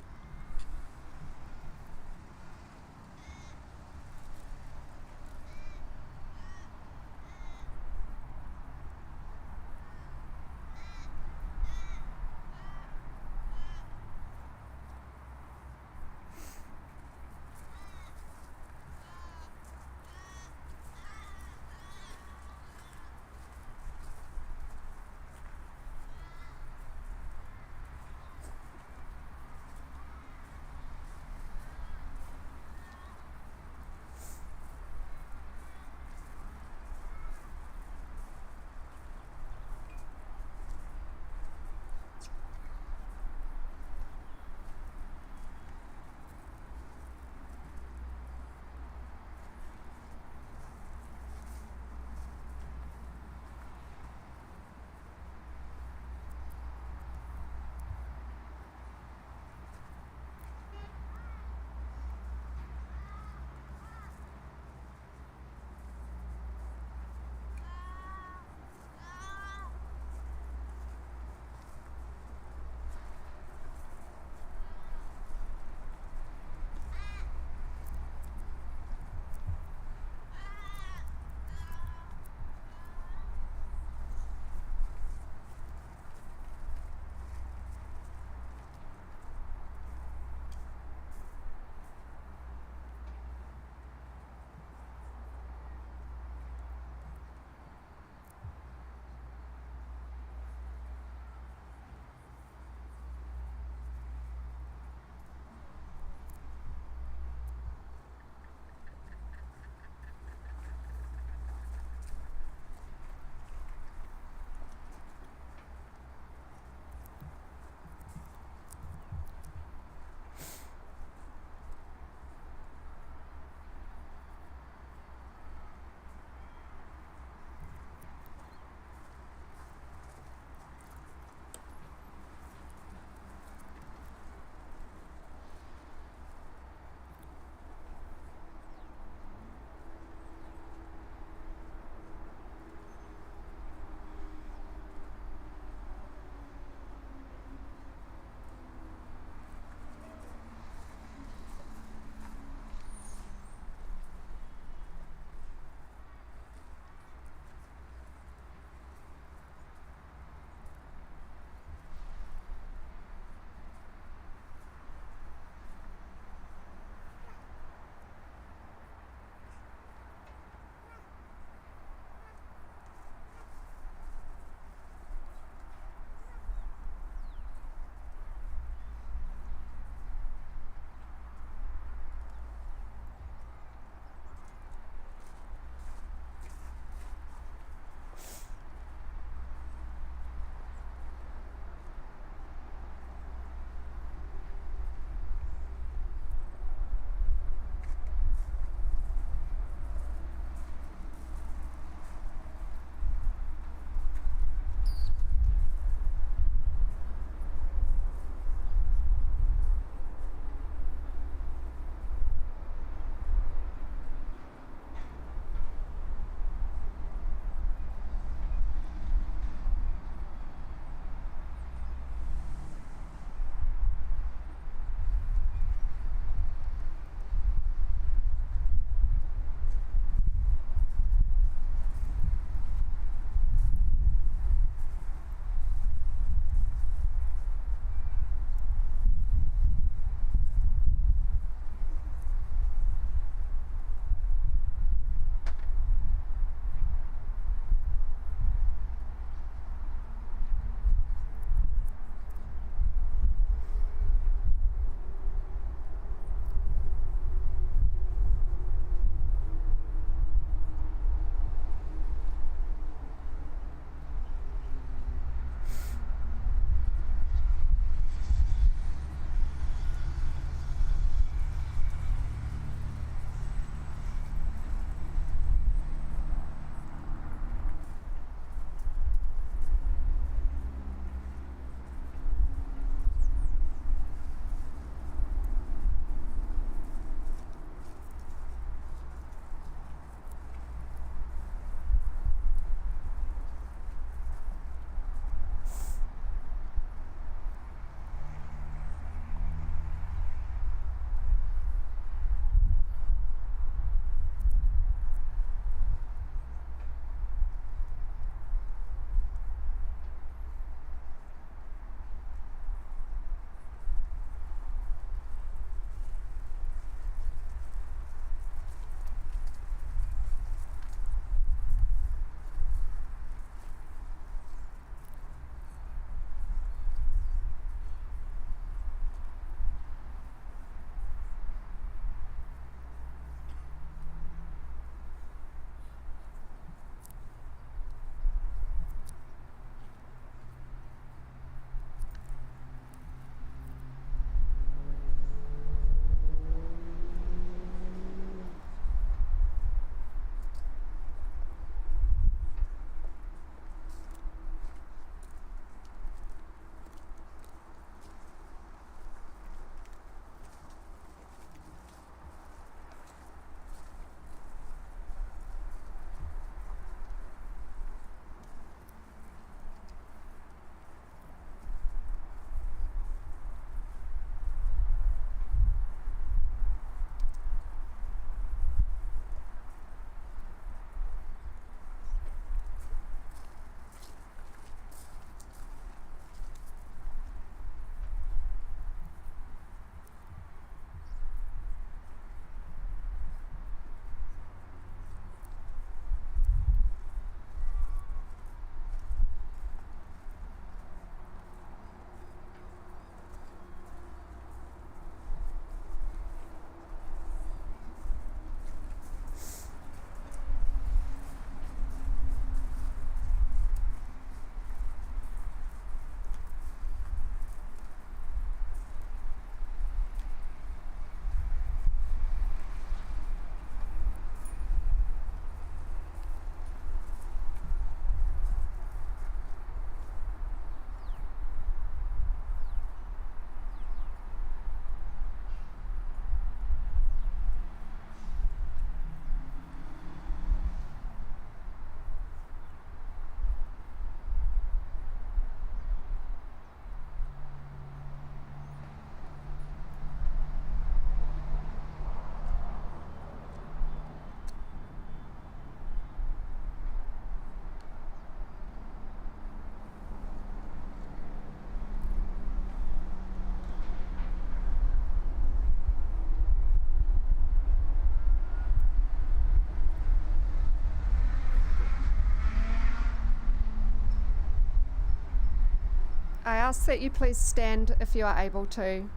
ask that you please stand if you are able to,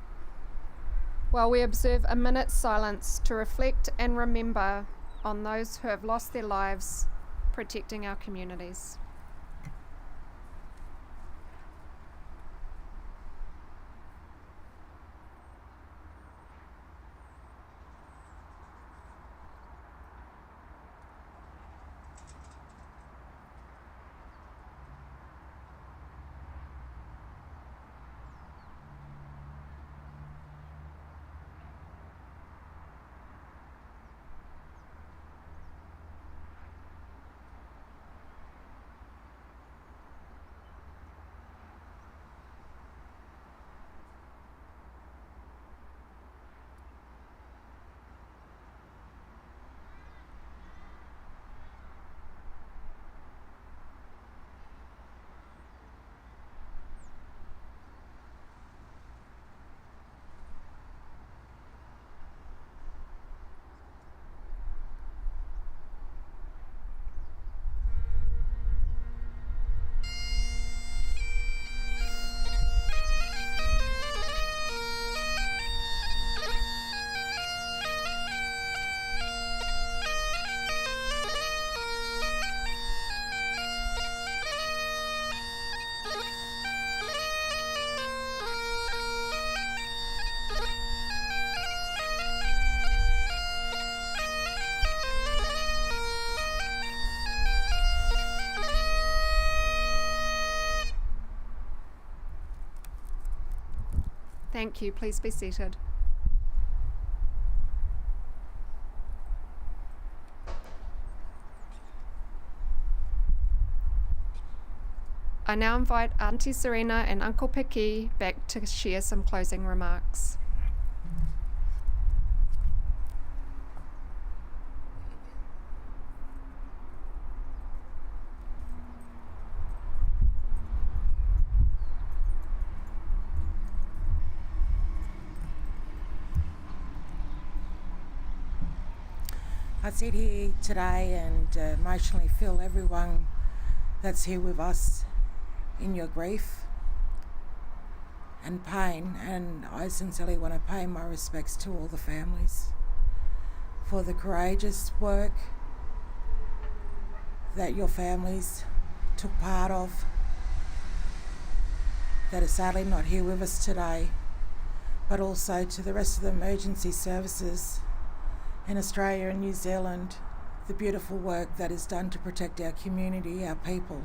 while we observe a minute's silence to reflect and remember on those who have lost their lives protecting our communities. Thank you. Please be seated. I now invite Auntie Serena and Uncle Piki back to share some closing remarks. I sit here today and emotionally feel everyone that's here with us in your grief and pain, and I sincerely want to pay my respects to all the families for the courageous work that your families took part of that are sadly not here with us today, but also to the rest of the emergency services in Australia and New Zealand, the beautiful work that is done to protect our community, our people.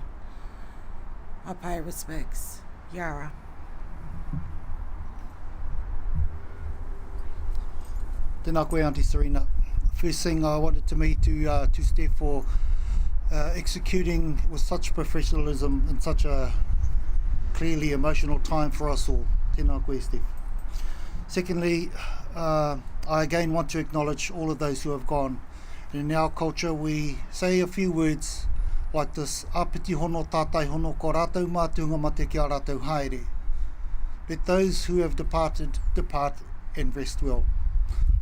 I pay respects. Yara. Tēnā koe, Auntie Serena. First thing I wanted to Steph for executing with such professionalism in such a clearly emotional time for us all. Tēnā koe, Steph. Secondly, I again want to acknowledge all of those who have gone. And in our culture, we say a few words like this: Apiti hono tātai hono ko rātou mātunga mate ki a rātou haere. Let those who have departed depart and rest well.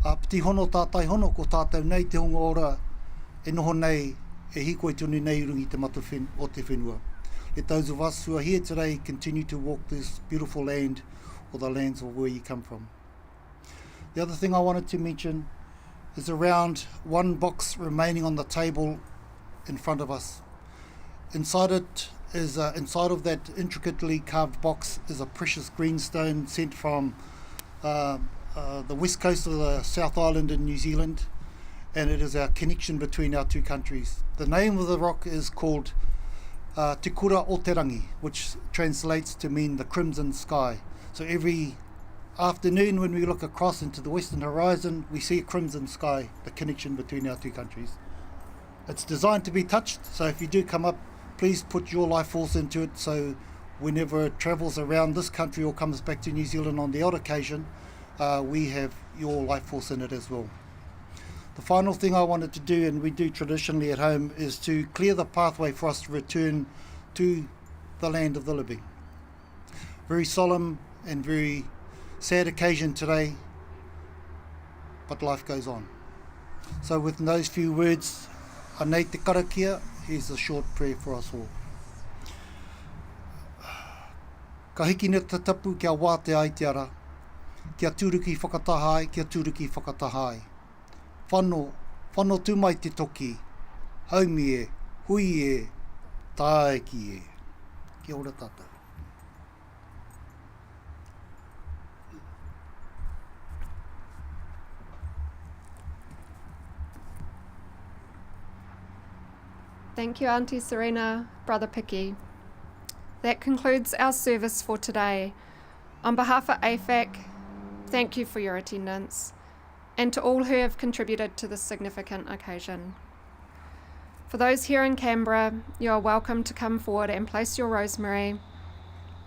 Apiti hono tātai hono ko tātou nei te hongo ora e noho nei e hikoi tunu nei rungi te mata o te whenua. Let those of us who are here today continue to walk this beautiful land, or the lands of where you come from. The other thing I wanted to mention is around one box remaining on the table in front of us. Inside it is inside of that intricately carved box is a precious greenstone sent from the west coast of the South Island in New Zealand, and it is our connection between our two countries. The name of the rock is called Te Kura o Te Rangi, which translates to mean the crimson sky. So every afternoon when we look across into the western horizon, we see a crimson sky, the connection between our two countries. It's designed to be touched, so if you do come up, please put your life force into it, so whenever it travels around this country or comes back to New Zealand on the odd occasion, we have your life force in it as well. The final thing I wanted to do, and we do traditionally at home, is to clear the pathway for us to return to the land of the living. Very solemn and very sad occasion today, but life goes on. So with those few words, anei te karakia, here's a short prayer for us all. Ka hiki ne te tapu kia wāte ai te ara. Kia tūruki whakatahai, kia tūruki whakatahai. Whano tūmai te toki. Haumi e, hui e, tāeki e. Kia ora tātou. Thank you, Auntie Serena, Brother Picky. That concludes our service for today. On behalf of AFAC, thank you for your attendance, and to all who have contributed to this significant occasion. For those here in Canberra, you are welcome to come forward and place your rosemary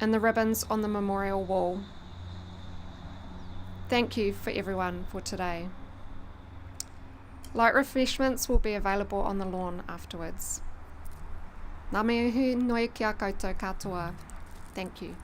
and the ribbons on the memorial wall. Thank you for everyone for today. Light refreshments will be available on the lawn afterwards. Ngā mihi nui ki a koutou katoa. Thank you.